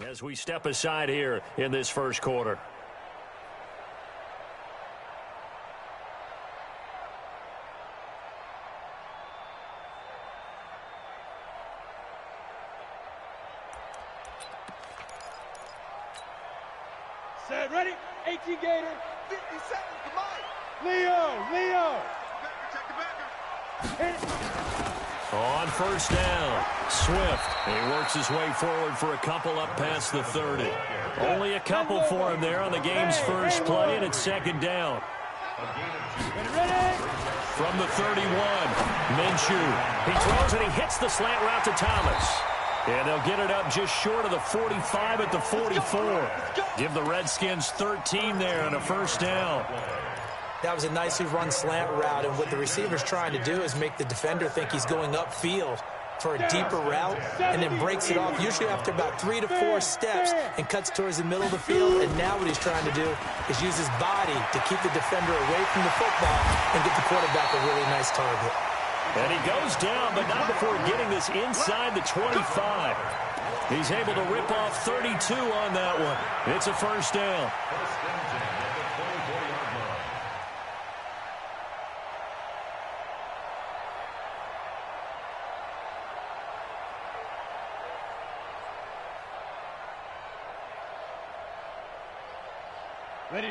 As we step aside here in this first quarter. Set, ready? 18 Gator. 50 seconds, come on. Leo. Check the backer. On first down, Swift. He works his way forward for a couple up past the 30. Only a couple for him there on the game's first play, and it's second down. From the 31, Minshew. He throws and he hits the slant route to Thomas. And they'll get it up just short of the 45 at the 44. Give the Redskins 13 there on a first down. That was a nicely run slant route, and what the receiver's trying to do is make the defender think he's going upfield for a deeper route, and then breaks it off, usually after about 3 to 4 steps, and cuts towards the middle of the field. And now what he's trying to do is use his body to keep the defender away from the football and get the quarterback a really nice target. And he goes down, but not before getting this inside the 25. He's able to rip off 32 on that one. It's a first down.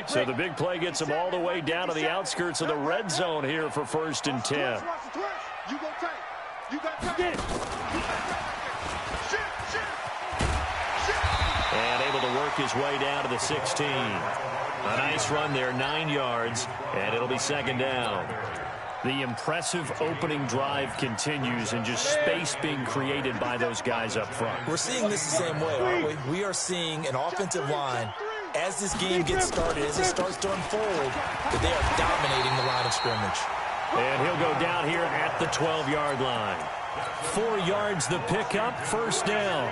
So the big play gets them all the way down to the outskirts of the red zone here for first and 10. You go tight. You got to get it. And able to work his way down to the 16. A nice run there, 9 yards, and it'll be second down. The impressive opening drive continues, and just space being created by those guys up front. We're seeing this the same way, aren't we? We are seeing an offensive line, as this game gets started, as it starts to unfold, that they are dominating the line of scrimmage. And he'll go down here at the 12-yard line. 4 yards the pickup, first down.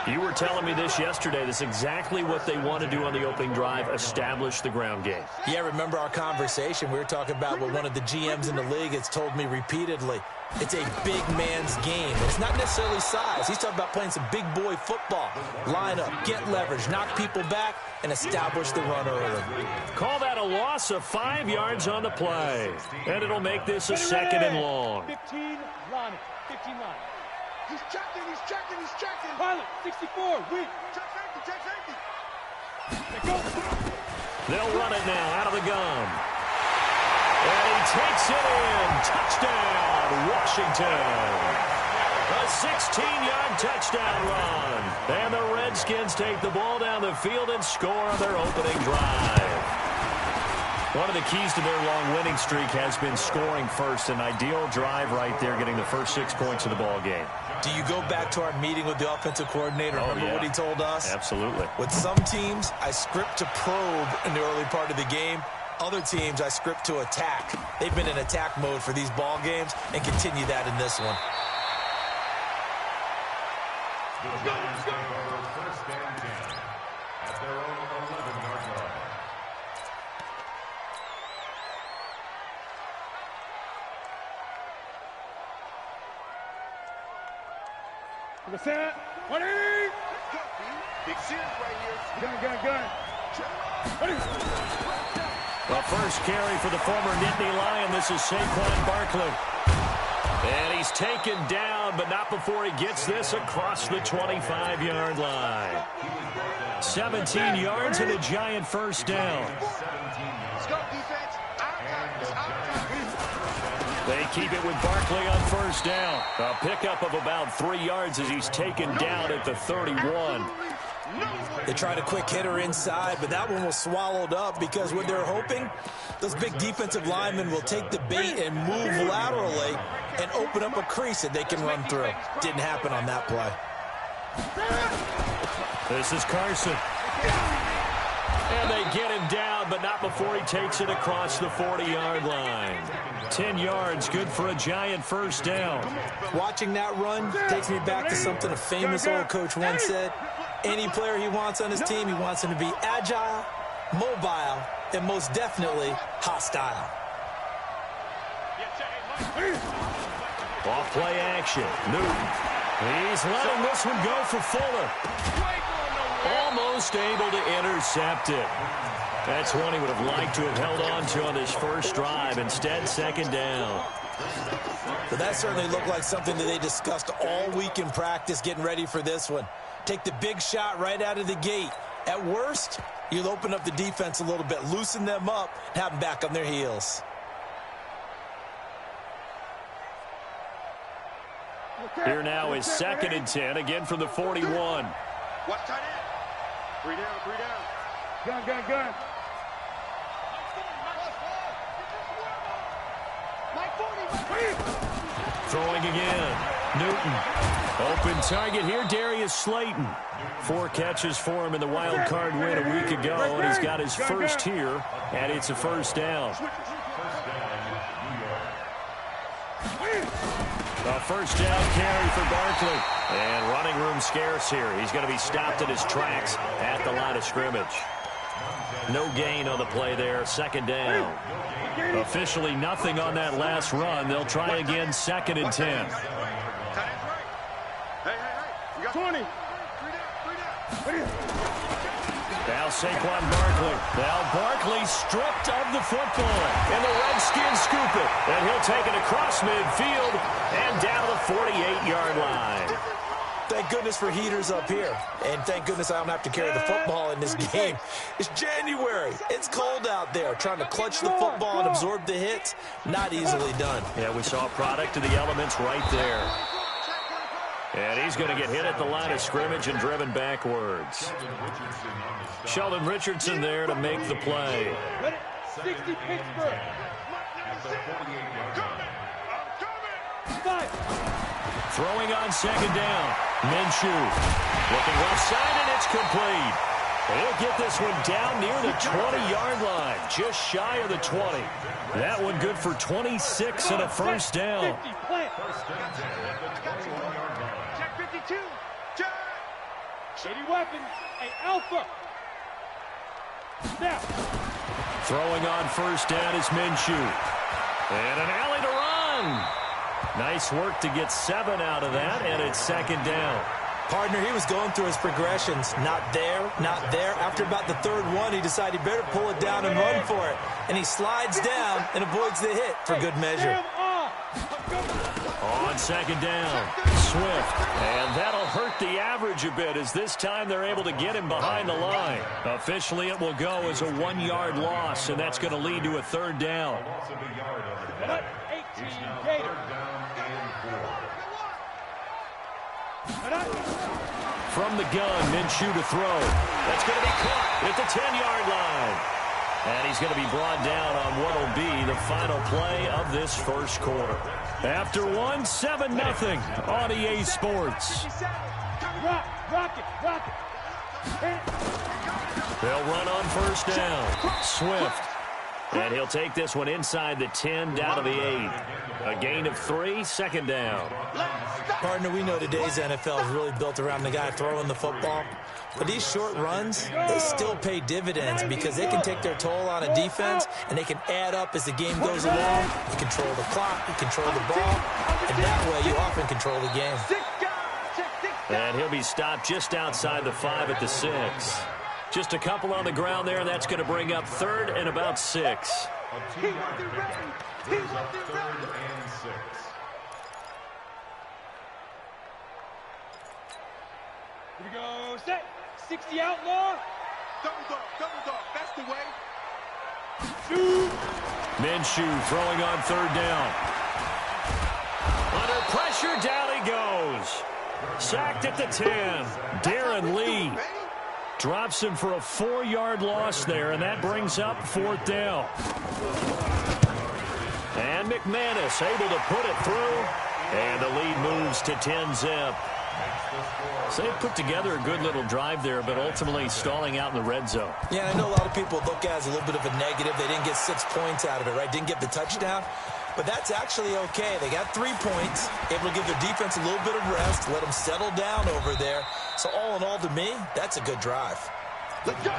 You were telling me this yesterday. That's exactly what they want to do on the opening drive, establish the ground game. Yeah, remember our conversation? We were talking about what one of the GMs in the league has told me repeatedly. It's a big man's game. It's not necessarily size. He's talking about playing some big boy football. Line up, get leverage, knock people back, and establish the run early. Call that a loss of 5 yards on the play. And it'll make this a second and long. 15 line. 15 line. He's checking. Pilot, 64, weak. Check safety. They'll run it now out of the gun. And he takes it in. Touchdown, Washington. A 16-yard touchdown run. And the Redskins take the ball down the field and score on their opening drive. One of the keys to their long winning streak has been scoring first. An ideal drive right there, getting the first 6 points of the ball game. Do you go back to our meeting with the offensive coordinator? Remember what he told us? Absolutely. With some teams, I script to probe in the early part of the game. Other teams, I script to attack. They've been in attack mode for these ball games and continue that in this one. First and 10 at their own 11-yard line. Set, 20. Big series right here. Gun. The first carry for the former Nittany Lion. This is Saquon Barkley. And he's taken down, but not before he gets this across the 25-yard line. 17 yards and a giant first down. Let's go, defense. They keep it with Barkley on first down. A pickup of about 3 yards as he's taken down at the 31. They tried a quick hitter inside, but that one was swallowed up because what they're hoping, those big defensive linemen will take the bait and move laterally and open up a crease that they can run through. Didn't happen on that play. This is Carson. And they get him down, but not before he takes it across the 40-yard line. 10 yards, good for a giant first down. Watching that run takes me back to something a famous old coach once said. Any player he wants on his team, he wants him to be agile, mobile, and most definitely hostile. Off play action. Newton. He's letting this one go for Fuller. almost able to intercept it. That's one he would have liked to have held on to on this first drive. Instead, second down. But that certainly looked like something that they discussed all week in practice getting ready for this one. Take the big shot right out of the gate. At worst, you'll open up the defense a little bit, loosen them up, and have them back on their heels. Here now is 2nd and 10, again from the 41. Watch tight end. 3 down, 3 down. Gun, gun, gun. Throwing again. Newton. Open target here, Darius Slayton. 4 catches for him in the wild card win a week ago, and he's got his first here, and it's a first down. A first down carry for Barkley. And running room scarce here. He's going to be stopped in his tracks at the line of scrimmage. No gain on the play there. 2nd down. Officially nothing on that last run. They'll try again 2nd and 10. Hey, you got 20. 3 down. Now Saquon Barkley. Now Barkley stripped of the football. And the Redskins scoop it. And he'll take it across midfield and down to the 48-yard line. Thank goodness for heaters up here. And thank goodness I don't have to carry the football in this game. It's January. It's cold out there. Trying to clutch the football and absorb the hits, not easily done. Yeah, we saw a product of the elements right there. And he's going to get hit at the line of scrimmage and driven backwards. Sheldon Richardson there to make the play. 60 Pittsburgh. Throwing on 2nd down. Minshew looking left side, and it's complete. He'll get this one down near the 20-yard line, just shy of the 20. That one good for 26 and a first down. Check 52. Check. Shady weapons. Hey, Alpha. Snap. Throwing on first down is Minshew. And an alley to run. Nice work to get 7 out of that, and it's 2nd down. Partner, he was going through his progressions. Not there, not there. After about the 3rd one, he decided he better pull it down and run for it. And he slides down and avoids the hit for good measure. On 2nd down, Swift. And that'll hurt the average a bit, as this time they're able to get him behind the line. Officially, it will go as a 1-yard loss, and that's going to lead to a 3rd down. 18 Gator. From the gun, Minshew to throw. That's going to be caught at the 10-yard line. And he's going to be brought down on what will be the final play of this first quarter. After 1, 7-0 on EA Sports. Rock it. They'll run on first down. Swift. And he'll take this one inside the 10, down to the 8. A gain of 3, 2nd down. Partner, we know today's NFL is really built around the guy throwing the football. But these short runs, they still pay dividends because they can take their toll on a defense, and they can add up as the game goes along. You control the clock, you control the ball, and that way you often control the game. And he'll be stopped just outside the 5 at the 6. Just a couple on the ground there. That's going to bring up 3rd and about 6. Here we go. Set. 60 outlaw. Double dog. That's the way. Shoot. Minshew throwing on 3rd down. Under pressure, down he goes. Sacked at the 10. Darren Lee drops him for a 4-yard loss there, and that brings up 4th down. And McManus able to put it through, and the lead moves to 10-zip. So they put together a good little drive there, but ultimately stalling out in the red zone. Yeah, I know a lot of people look at it as a little bit of a negative. They didn't get 6 points out of it, right? Didn't get the touchdown. But that's actually okay. They got 3 points, able to give their defense a little bit of rest, let them settle down over there. So all in all, to me, that's a good drive. Let's go.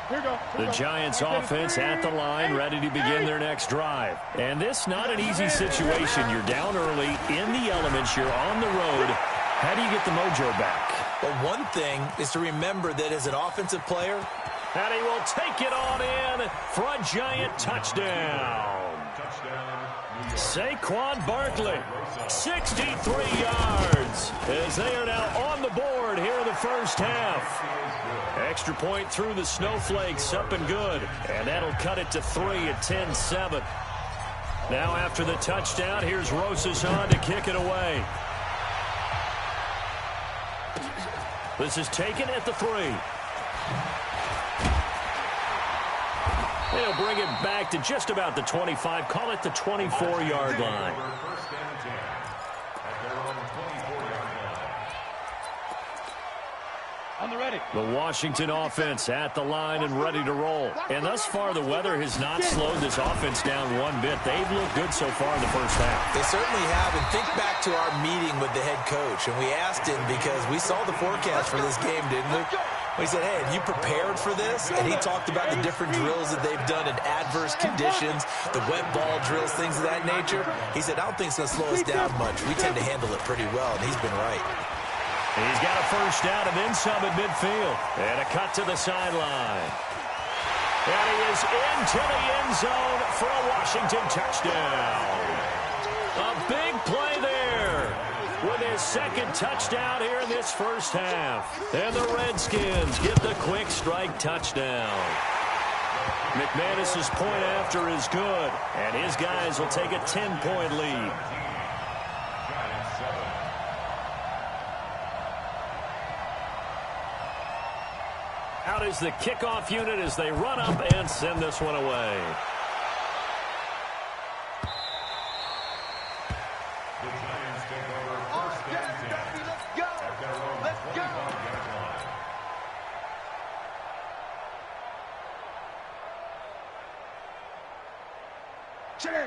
The Giants offense at the line, ready to begin their next drive. And this not an easy situation. You're down early, in the elements, you're on the road. How do you get the mojo back? Well, one thing is to remember that as an offensive player, and he will take it on in for a Giant touchdown. Saquon Barkley, 63 yards, as they are now on the board here in the first half. Extra point through the snowflakes, up and good. And that'll cut it to 3 at 10-7. Now after the touchdown, here's Rosas on to kick it away. This is taken at the 3. They'll bring it back to just about the 25. Call it the 24-yard line. On the ready. The Washington offense at the line and ready to roll. And thus far, the weather has not slowed this offense down one bit. They've looked good so far in the first half. They certainly have. And think back to our meeting with the head coach. And we asked him because we saw the forecast for this game, didn't we? We said, hey, have you prepared for this? And he talked about the different drills that they've done in adverse conditions, the wet ball drills, things of that nature. He said, I don't think it's going to slow us down much. We tend to handle it pretty well, and he's been right. He's got a first down and then some at midfield. And a cut to the sideline. And he is into the end zone for a Washington touchdown. A big play there with his second touchdown here in this first half. And the Redskins get the quick strike touchdown. McManus's point after is good, and his guys will take a 10-point lead. Out is the kickoff unit as they run up and send this one away. The Giants take over first and 10. Let's go. Let's go.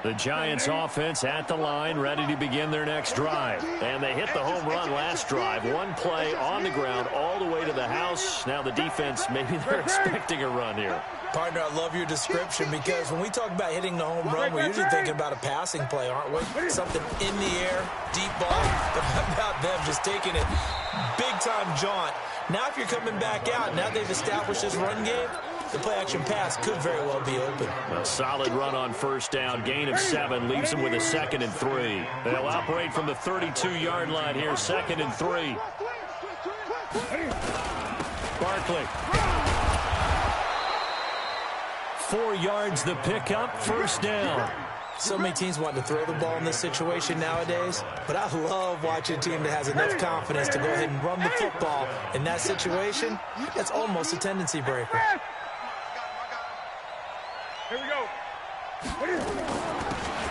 The Giants offense at the line, ready to begin their next drive. And they hit the home run last drive. One play on the ground all the way to the house. Now the defense, maybe they're expecting a run here. Partner, I love your description because when we talk about hitting the home run, we're usually thinking about a passing play, aren't we? Something in the air, deep ball. But how about them just taking it big-time jaunt? Now if you're coming back out, now they've established this run game, the play-action pass could very well be open. A solid run on first down. Gain of 7 leaves them with a 2nd and 3. They'll operate from the 32-yard line here, 2nd and 3. Barkley. 4 yards the pickup, first down. So many teams want to throw the ball in this situation nowadays, but I love watching a team that has enough confidence to go ahead and run the football. In that situation, that's almost a tendency breaker. Here we go.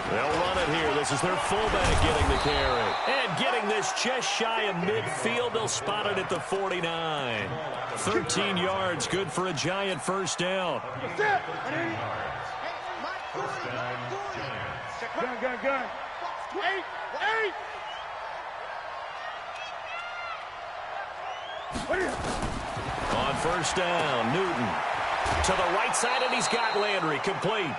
They'll run it here. This is their fullback getting the carry. And getting this just shy of midfield. They'll spot it at the 49. 13 yards, good for a Giant first down. Gun. 8. On first down, Newton to the right side, and he's got Landry complete.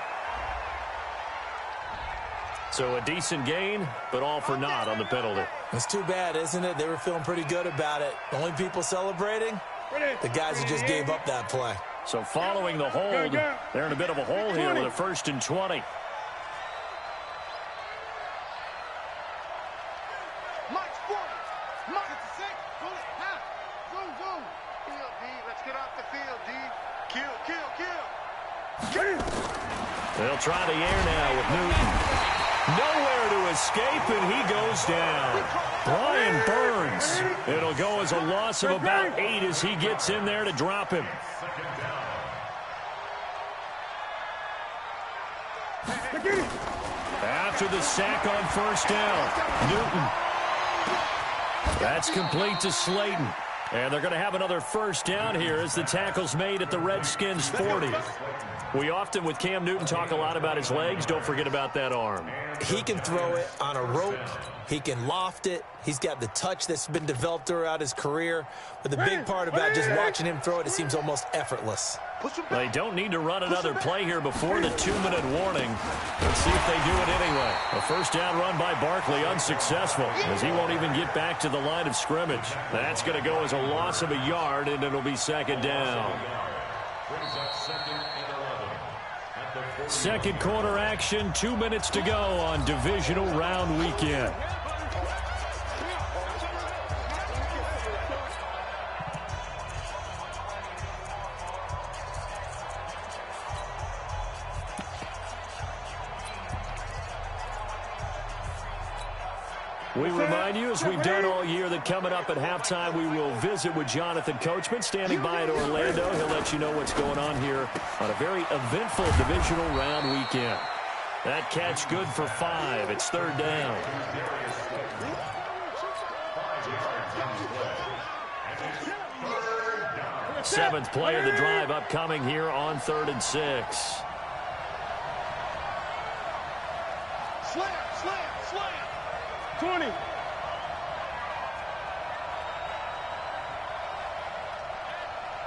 So a decent gain, but all for naught on the penalty. It's too bad, isn't it? They were feeling pretty good about it. The only people celebrating, the guys who just gave up that play. So following the hold, they're in a bit of a hole here with a 1st and 20. Mike's 40. Mike 6. Zoom. Field, D. Let's get off the field, D. Kill. They'll try the air now with Newton. Nowhere to escape, and he goes down. Brian Burns. It'll go as a loss of about 8 as he gets in there to drop him. After the sack on first down, Newton. That's complete to Slayton. And they're going to have another first down here as the tackle's made at the Redskins' 40. We often, with Cam Newton, talk a lot about his legs. Don't forget about that arm. He can throw it on a rope. He can loft it. He's got the touch that's been developed throughout his career. But the big part about just watching him throw it, it seems almost effortless. They don't need to run another play here before the 2-minute warning. Let's see if they do it anyway. A first down run by Barkley, unsuccessful, as he won't even get back to the line of scrimmage. That's going to go as a loss of a yard, and it'll be second down. Second quarter action, 2 minutes to go on divisional round weekend. We remind you, as we've done all year, that coming up at halftime, we will visit with Jonathan Coachman, standing by at Orlando. He'll let you know what's going on here on a very eventful divisional round weekend. That catch good for 5. It's third down. Seventh play of the drive upcoming here on 3rd and 6. Slam, slam, slam. 20.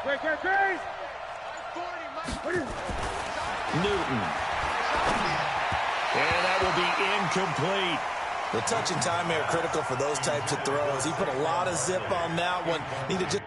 Great. Newton. And that will be incomplete. The touch and time are critical for those types of throws. He put a lot of zip on that one. Needed just...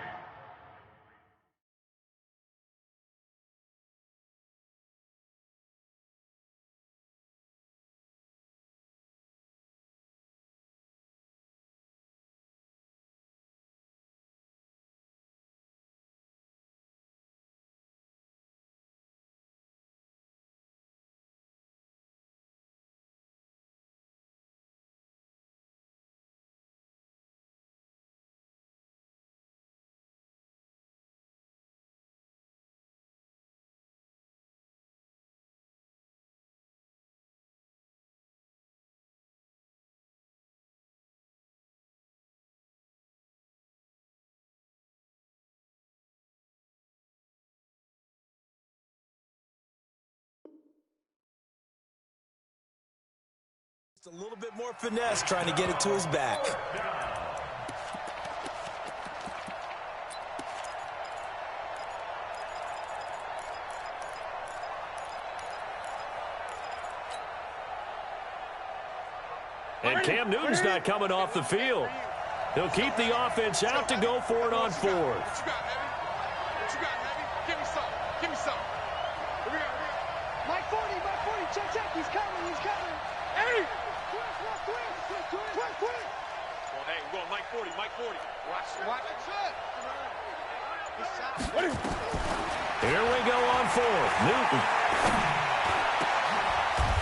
A little bit more finesse trying to get it to his back. And Cam Newton's not coming off the field. He'll keep the offense out to go for it on 4th. What you got, Heavy? Give me some. Here we go. Mike 40. Check. He's coming. Hey! Twist. Well, hey, we're going Mike 40. Watch it. Here we go on 4th. Newton.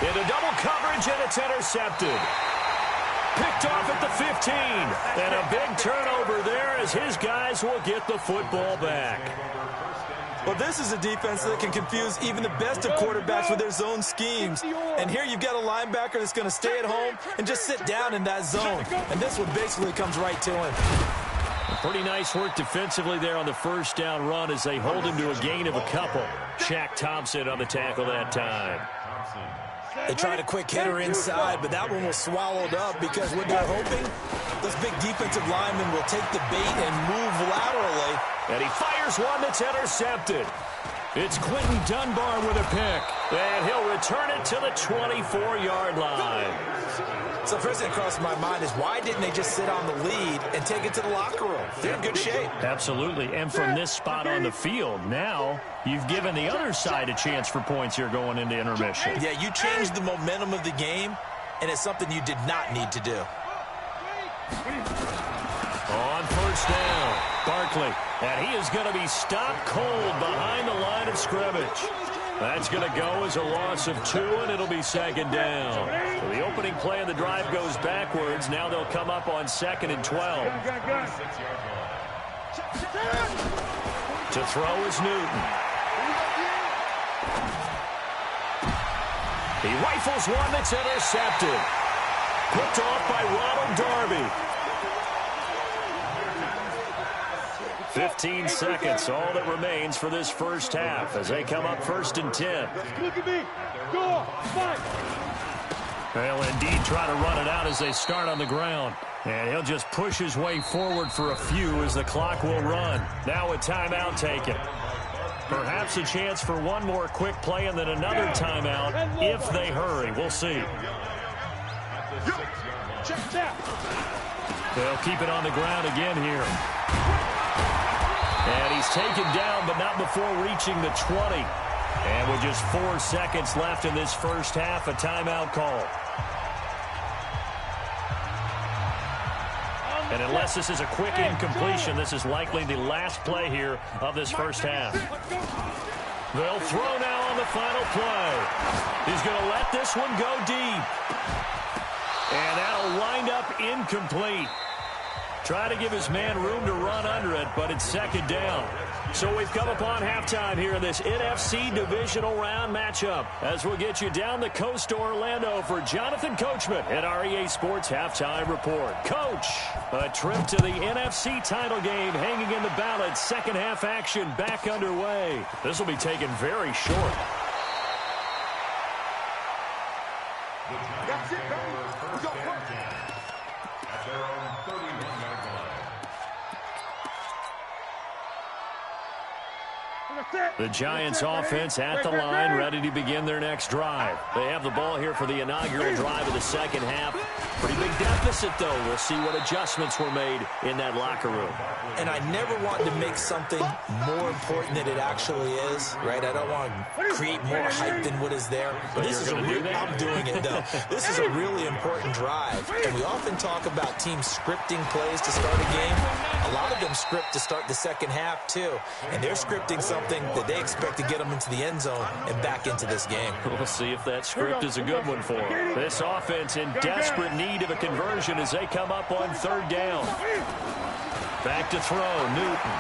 Into double coverage, and it's intercepted. Picked off at the 15. And a big turnover there as his guys will get the football back. Well, this is a defense that can confuse even the best of quarterbacks with their zone schemes. And here you've got a linebacker that's going to stay at home and just sit down in that zone. And this one basically comes right to him. Pretty nice work defensively there on the first down run as they hold him to a gain of a couple. Shaq Thompson on the tackle that time. They tried a quick hitter inside, but that one was swallowed up because what they're hoping, those big defensive linemen will take the bait and move laterally. And he fires one that's intercepted. It's Quentin Dunbar with a pick. And he'll return it to the 24-yard line. So first thing that crossed my mind is why didn't they just sit on the lead and take it to the locker room? They're in good shape. Absolutely. And from this spot on the field, now you've given the other side a chance for points here going into intermission. Yeah, you changed the momentum of the game, and it's something you did not need to do. On first down, Barkley. And he is going to be stopped cold behind the line of scrimmage. That's going to go as a loss of 2, and it'll be second down. So the opening play of the drive goes backwards. Now they'll come up on 2nd and 12. To throw is Newton. He rifles one that's intercepted. Picked off by Ronald Darby. 15 seconds, all that remains for this first half as they come up 1st and 10. Look at me. Go on. Fight. They'll indeed try to run it out as they start on the ground. And he'll just push his way forward for a few as the clock will run. Now a timeout taken. Perhaps a chance for one more quick play and then another timeout if they hurry. We'll see. They'll keep it on the ground again here. And he's taken down, but not before reaching the 20. And with just 4 seconds left in this first half, a timeout call. And unless this is a quick incompletion, this is likely the last play here of this first half. They'll throw now on the final play. He's going to let this one go deep. And that'll wind up incomplete. Try to give his man room to run under it, but it's second down. So we've come upon halftime here in this NFC Divisional Round matchup as we'll get you down the coast to Orlando for Jonathan Coachman at our EA Sports Halftime Report. Coach, a trip to the NFC title game hanging in the balance. Second half action back underway. This will be taken very short. That's it, baby. Let's go. At their own 31-yard line. The Giants offense at the line, ready to begin their next drive. They have the ball here for the inaugural drive of the second half. Pretty big deficit, though. We'll see what adjustments were made in that locker room. And I never want to make something more important than it actually is, right? I don't want to create more hype than what is there. But this is I'm doing it, though. This is a really important drive. And we often talk about teams scripting plays to start a game. A lot of them script to start the second half, too. And they're scripting something that they expect to get them into the end zone and back into this game. We'll see if that script is a good one for them. This offense in desperate need of a conversion as they come up on third down. Back to throw, Newton.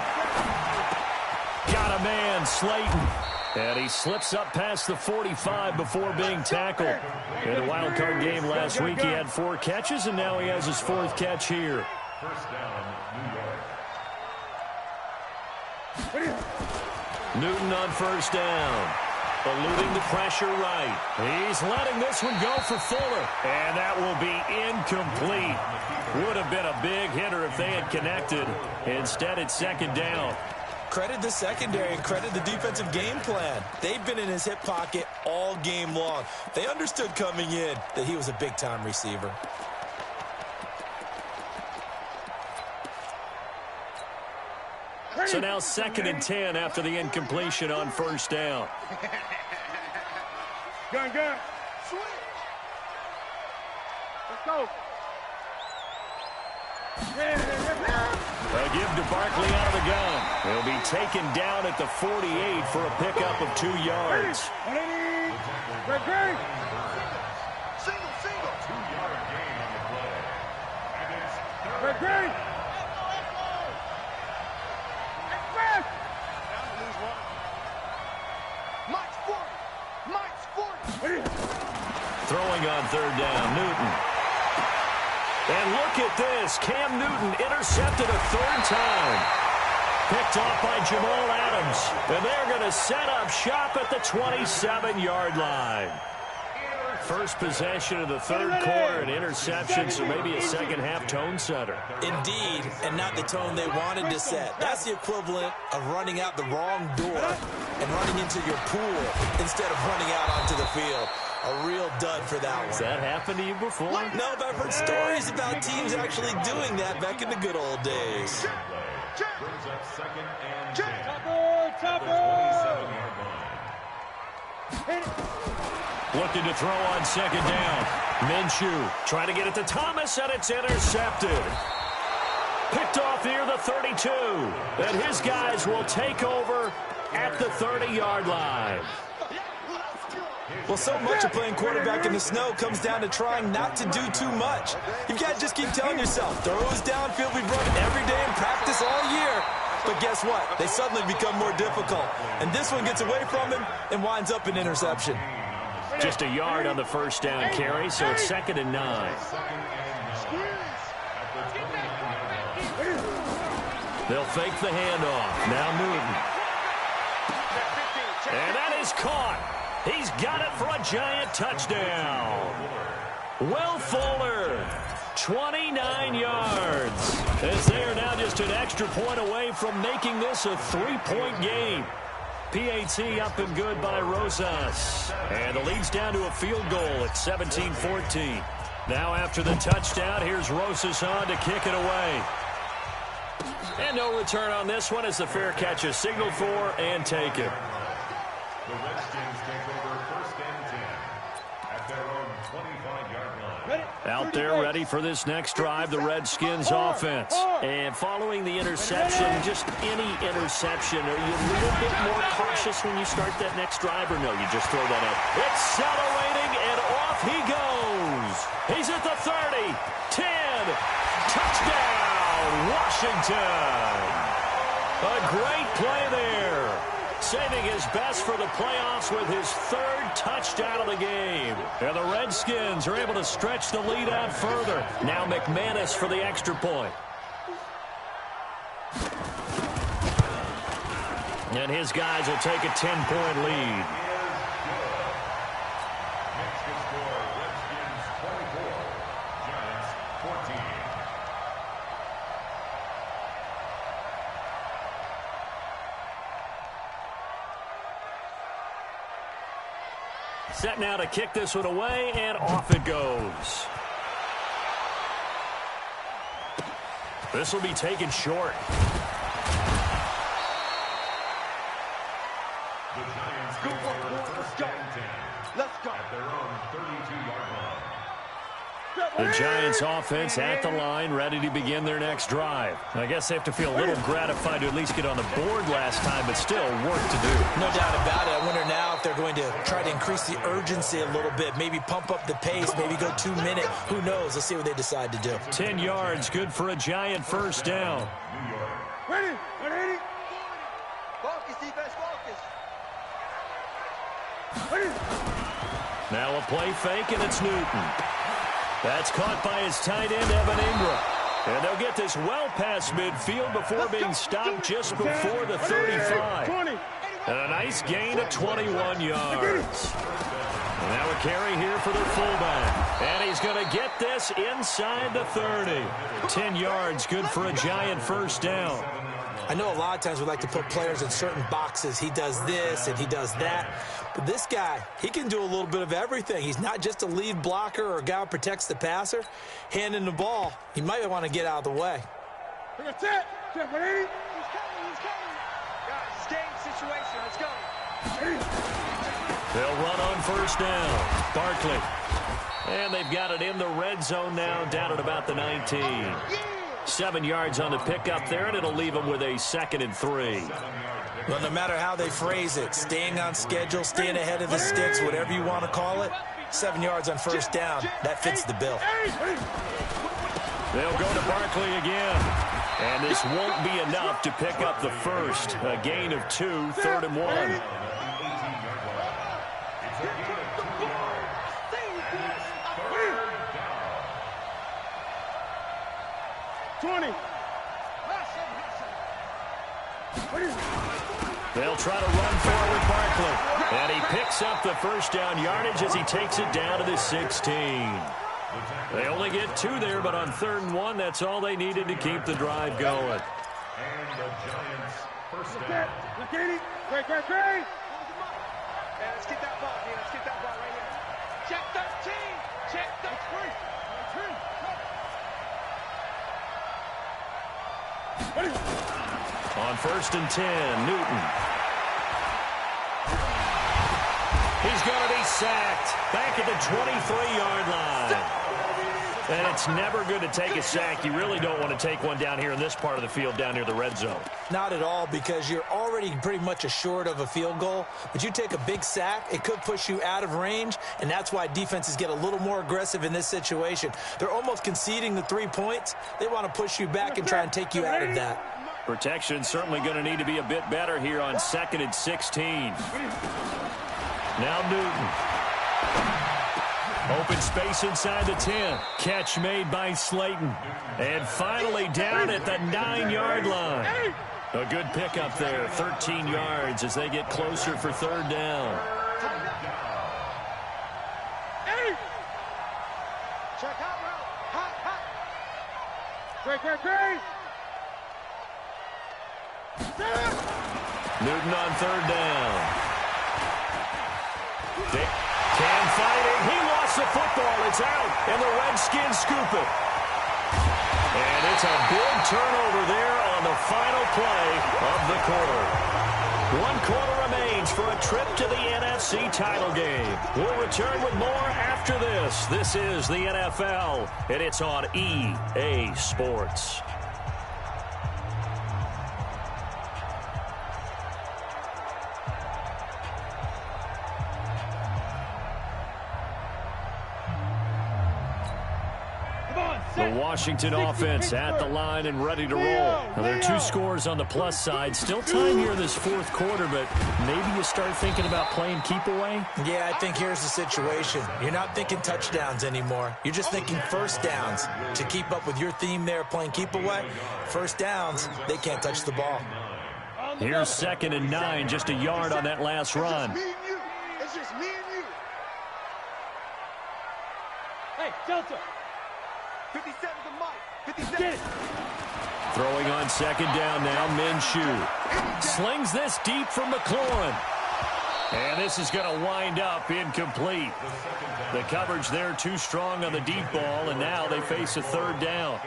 Got a man, Slayton. And he slips up past the 45 before being tackled. In the wild card game last week, he had 4 catches, and now he has his 4th catch here. First down, New York. Newton on first down. Eluding the pressure right. He's letting this one go for Fuller. And that will be incomplete. Would have been a big hitter if they had connected. Instead, it's second down. Credit the secondary and credit the defensive game plan. They've been in his hip pocket all game long. They understood coming in that he was a big-time receiver. So now 2nd and 10 after the incompletion on first down. Gun. Let's go. A give to Barkley out of the gun. He'll be taken down at the 48 for a pickup of 2 yards. Great. Single. 2-yard gain on the play. And it's Great. Mike's 40. Throwing on third down, Newton. And look at this. Cam Newton intercepted a 3rd time. Picked off by Jamal Adams. And they're going to set up shop at the 27-yard line. First possession of the 3rd quarter, an interception, so maybe a second-half tone setter. Indeed, and not the tone they wanted to set. That's the equivalent of running out the wrong door and running into your pool instead of running out onto the field. A real dud for that one. Has that happened to you before? No, but I've heard stories about teams actually doing that back in the good old days. brings up 2nd and 10. Chopper! 27-yard line. Looking to throw on second down. Minshew trying to get it to Thomas, and it's intercepted. Picked off near the 32. And his guys will take over at the 30-yard line. Well, so much of playing quarterback in the snow comes down to trying not to do too much. You've got to just keep telling yourself, throws downfield, we've run it every day in practice all year. But guess what? They suddenly become more difficult. And this one gets away from him and winds up an interception. Just a yard on the first down carry, so it's 2nd and 9. They'll fake the handoff. Now Newton. And that is caught. He's got it for a giant touchdown. Will Fuller, 29 yards. As they are now just an extra point away from making this a three-point game. PAT up and good by Rosas. And the lead's down to a field goal at 17-14. Now after the touchdown, here's Rosas on to kick it away. And no return on this one as the fair catch is signaled for and taken. The Redskins take over first and 10 at their own 25-yard line. Out there ready for this next drive, the Redskins offense. And following the interception, just any interception, are you a little bit more cautious when you start that next drive, or no, you just throw that up? Accelerating, and off he goes. He's at the 30, 10, touchdown, Washington. A great play there. Saving his best for the playoffs with his third touchdown of the game. And the Redskins are able to stretch the lead out further. Now McManus for the extra point. And his guys will take a 10-point lead. Next to score, Redskins 24, Giants 14. Set now to kick this one away, and off it goes. This will be taken short. The Giants go for first and 10. Let's go. At their own 32-yard line. The Giants offense at the line, ready to begin their next drive. I guess they have to feel a little gratified to at least get on the board last time, but still work to do. No doubt about it. I wonder now if they're going to try to increase the urgency a little bit, maybe pump up the pace, maybe go 2 minute. Who knows? Let's see what they decide to do. 10 yards, good for a Giant first down. Ready? Ready? Focus, defense, focus. Now a play fake, and it's Newton. That's caught by his tight end, Evan Ingram. And they'll get this well past midfield before being stopped just before the 35. And a nice gain of 21 yards. And now a carry here for the fullback. And he's going to get this inside the 30. 10 yards, good for a Giant first down. I know a lot of times we like to put players in certain boxes. He does this and he does that. But this guy, he can do a little bit of everything. He's not just a lead blocker or a guy who protects the passer. Handing the ball, he might want to get out of the way. That's it. He's coming. Guys, game situation. Let's go. They'll run on first down. Barkley. And they've got it in the red zone now, down at about the 19. 7 yards on the pickup there, and it'll leave them with a 2nd and 3. Well, no matter how they phrase it, staying on schedule, staying ahead of the sticks, whatever you want to call it, 7 yards on first down, that fits the bill. They'll go to Barkley again. And this won't be enough to pick up the first. A gain of 2, 3rd and 1. 20. They'll try to run forward Barkley. And he picks up the first down yardage as he takes it down to the 16. They only get 2 there, but on 3rd and 1, that's all they needed to keep the drive going. And the Giants first down. Great. Hey, let's get that ball, man. Let's get that ball right here. Check 13. Check 13. On 1st and 10, Newton. He's going to be sacked back at the 23-yard line. And it's never good to take a sack. You really don't want to take one down here in this part of the field down near the red zone. Not at all, because you're already pretty much assured of a field goal. But you take a big sack, it could push you out of range, and that's why defenses get a little more aggressive in this situation. They're almost conceding the 3 points. They want to push you back and try and take you out of that. Protection certainly going to need to be a bit better here on 2nd and 16. Now Newton. Open space inside the 10. Catch made by Slayton. And finally down at the 9-yard line. A good pickup there, 13 yards as they get closer for 3rd down. Newton on third down. Can fight it. He lost the football. It's out, and the Redskins scoop it. And it's a big turnover there on the final play of the quarter. 1 quarter remains for a trip to the NFC title game. We'll return with more after this. This is the NFL, and it's on EA Sports. The Washington offense at the line and ready to roll. Now, there are 2 scores on the plus side. Still time here in this 4th quarter, but maybe you start thinking about playing keep away? Yeah, I think here's the situation. You're not thinking touchdowns anymore. You're just thinking first downs. To keep up with your theme there, playing keep away, first downs, they can't touch the ball. Here's 2nd and 9, just a yard on that last run. It's just me and you. Hey, Delta. 57 to Mike. 57. Get it. Throwing on 2nd down now, Minshew. Slings this deep from McLaurin. And this is going to wind up incomplete. The coverage there too strong on the deep ball, and now they face a 3rd down.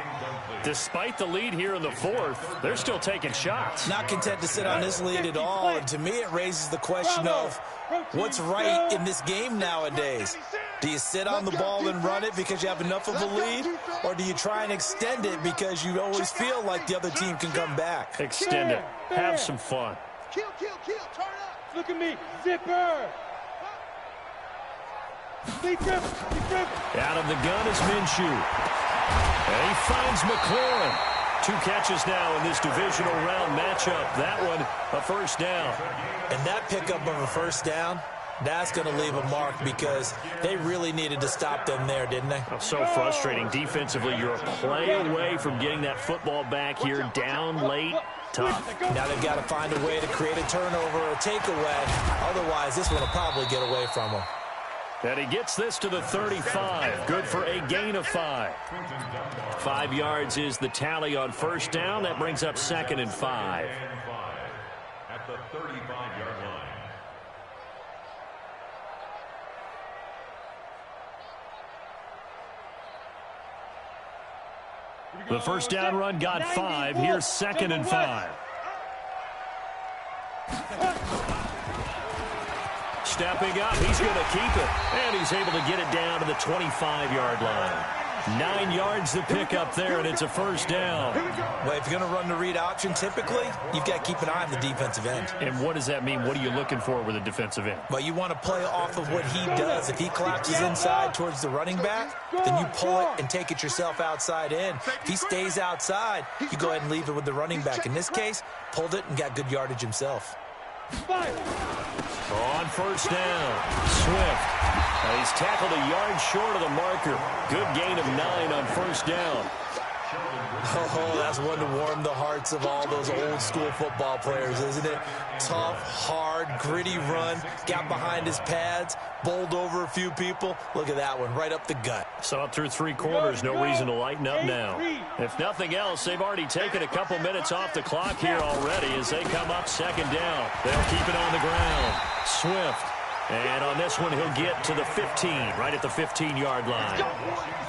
Despite the lead here in the 4th, they're still taking shots. Not content to sit on this lead at all, and to me it raises the question of what's right in this game nowadays. Do you sit on the ball and run it because you have enough of a lead, or do you try and extend it because you always feel like the other team can come back? Extend it. Have some fun. Kill, kill, kill. Turn up. Look at me. Zipper. Out of the gun is Minshew. And he finds McLaurin. 2 catches now in this divisional round matchup. That one, a first down. And that pickup of a first down, that's going to leave a mark because they really needed to stop them there, didn't they? Oh, so frustrating. Defensively, you're a play away from getting that football back here. Down late, tough. Now they've got to find a way to create a turnover or a takeaway. Otherwise, this one will probably get away from them. And he gets this to the 35. Good for a gain of 5. 5 yards is the tally on first down. That brings up 2nd and 5. At the 35-yard line. The first down run got 5. Here's 2nd and 5. Stepping up, he's going to keep it. And he's able to get it down to the 25-yard line. 9 yards to pick up there, and it's a first down. Well, if you're going to run the read option, typically, you've got to keep an eye on the defensive end. And what does that mean? What are you looking for with a defensive end? Well, you want to play off of what he does. If he collapses inside towards the running back, then you pull it and take it yourself outside in. If he stays outside, you go ahead and leave it with the running back. In this case, pulled it and got good yardage himself. On first down, Swift. He's tackled a yard short of the marker. Good gain of 9 on first down. Oh, that's one to warm the hearts of all those old school football players, isn't it? Tough, hard, gritty run. Got behind his pads, bowled over a few people. Look at that one, right up the gut. Saw it through 3 quarters. No reason to lighten up now. If nothing else, they've already taken a couple minutes off the clock here already as they come up 2nd down. They'll keep it on the ground. Swift. And on this one, he'll get to the 15, right at the 15-yard line.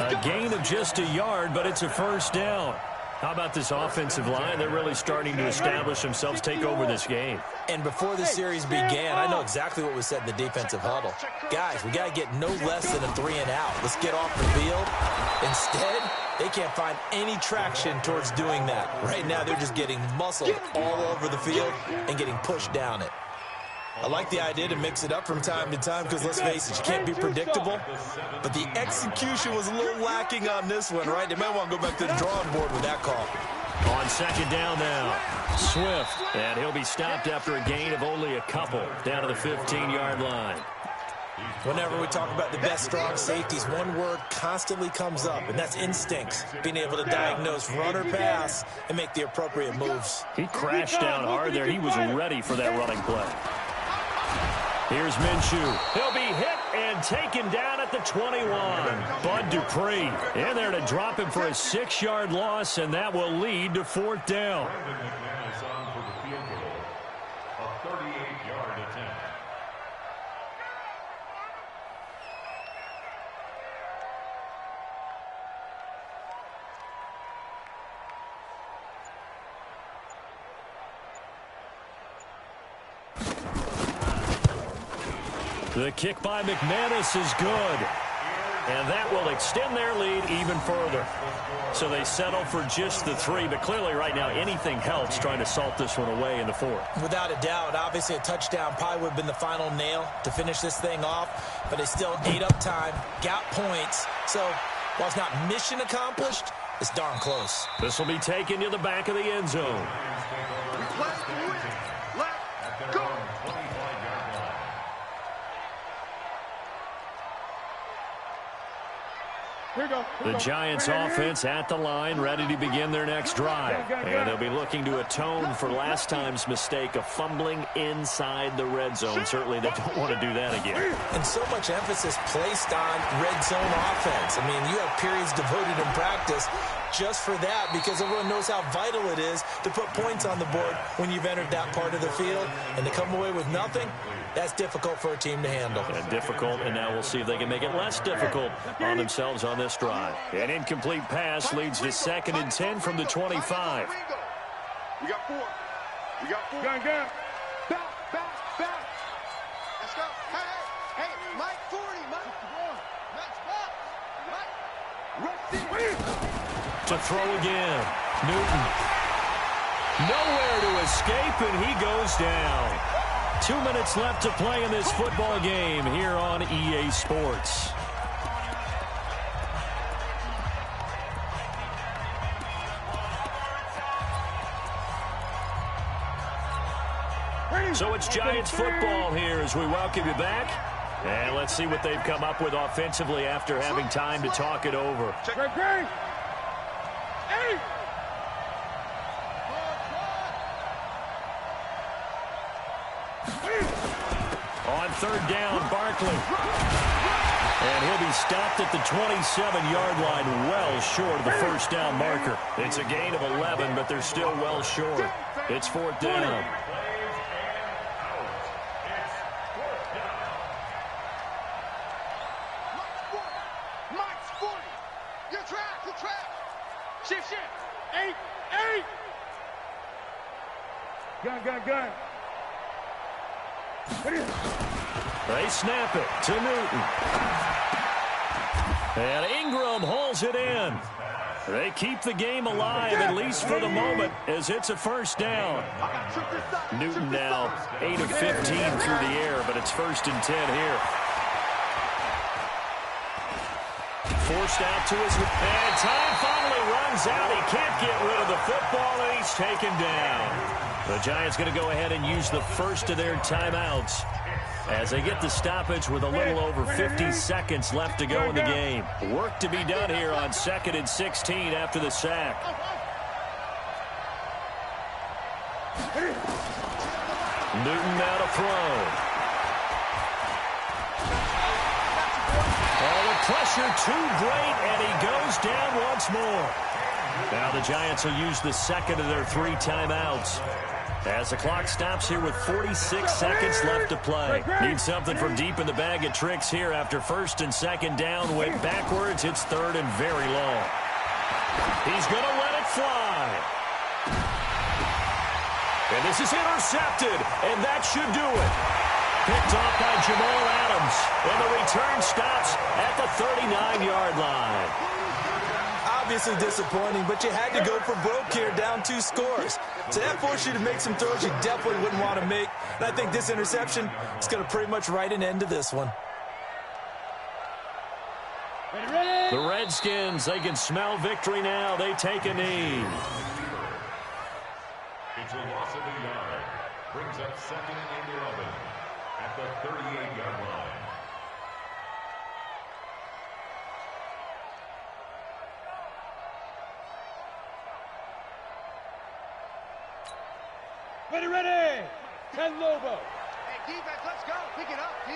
A gain of just a yard, but it's a first down. How about this offensive line? They're really starting to establish themselves, take over this game. And before the series began, I know exactly what was said in the defensive huddle. Guys, we got to get no less than a 3 and out. Let's get off the field. Instead, they can't find any traction towards doing that. Right now, they're just getting muscled all over the field and getting pushed down it. I like the idea to mix it up from time to time because, let's face it, you can't be predictable. But the execution was a little lacking on this one, right? They might want to go back to the drawing board with that call. On 2nd down now, Swift. And he'll be stopped after a gain of only a couple down to the 15-yard line. Whenever we talk about the best strong safeties, one word constantly comes up, and that's instincts. Being able to diagnose run or pass and make the appropriate moves. He crashed down hard there. He was ready for that running play. Here's Minshew. He'll be hit and and taken down at the 21. Bud Dupree in there to drop him for a 6-yard loss, and that will lead to 4th down. McManus on for the field goal. A 38-yard attempt. The kick by McManus is good. And that will extend their lead even further. So they settle for just the 3, but clearly right now anything helps trying to salt this one away in the 4th. Without a doubt, obviously a touchdown probably would have been the final nail to finish this thing off, but they still ate up time, got points. So while it's not mission accomplished, it's darn close. This will be taken to the back of the end zone. Left, go. The Giants offense at the line, ready to begin their next drive. And they'll be looking to atone for last time's mistake of fumbling inside the red zone. Certainly they don't want to do that again. And so much emphasis placed on red zone offense. I mean, you have periods devoted in practice just for that because everyone knows how vital it is to put points on the board when you've entered that part of the field. And to come away with nothing, that's difficult for a team to handle. And difficult, and now we'll see if they can make it less difficult on themselves on this drive. An incomplete pass leads to 2nd and 10 from the 25. We got 4. We got 4. Gun. Back. Let's go. Hey, Mike 40. Mike's back. Mike. To throw again. Newton. Nowhere to escape, and he goes down. 2 minutes left to play in this football game here on EA Sports. So it's Giants football here as we welcome you back. And let's see what they've come up with offensively after having time to talk it over. Great. Hey! On 3rd down, Barkley. And he'll be stopped at the 27-yard line, well short of the 1st down marker. It's a gain of 11, but they're still well short. It's 4th down. Mike's 40. Your track. Shift. 8. Gun. They snap it to Newton. And Ingram hauls it in. They keep the game alive, at least for the moment, as it's a 1st down. Newton now 8 of 15 through the air, but it's 1st and 10 here. Forced out to his... And time finally runs out. He can't get rid of the football, and he's taken down. The Giants going to go ahead and use the first of their timeouts as they get the stoppage with a little over 50 seconds left to go in the game. Work to be done here on 2nd and 16 after the sack. Newton now to throw. Oh, the pressure too great, and he goes down once more. Now the Giants will use the 2nd of their 3 timeouts as the clock stops here with 46 seconds left to play. Need something from deep in the bag of tricks here after 1st and 2nd down. Went backwards. It's 3rd and very long. He's going to let it fly. And this is intercepted, and that should do it. Picked off by Jamal Adams, and the return stops at the 39-yard line. Obviously disappointing, but you had to go for broke here, down 2 scores. So that forced you to make some throws you definitely wouldn't want to make. And I think this interception is going to pretty much write an end to this one. The Redskins, they can smell victory now. They take a knee. It's a loss of a yard. Brings up 2nd and 11 at the 38-yard line. Ready. 10 Lobo. Hey, defense, let's go. Pick it up, D.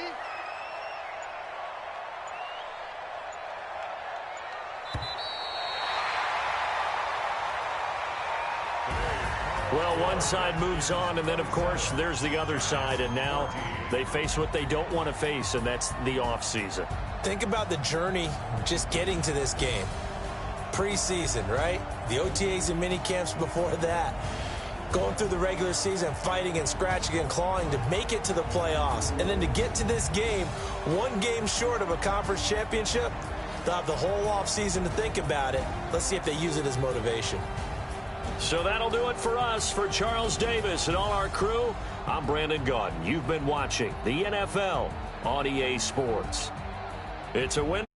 Well, one side moves on, and then, of course, there's the other side, and now they face what they don't want to face, and that's the offseason. Think about the journey just getting to this game. Preseason, right? The OTAs and mini camps before that. Going through the regular season, fighting and scratching and clawing to make it to the playoffs. And then to get to this game, one game short of a conference championship, they'll have the whole offseason to think about it. Let's see if they use it as motivation. So that'll do it for us. For Charles Davis and all our crew, I'm Brandon Gaudin. You've been watching the NFL on EA Sports. It's a win.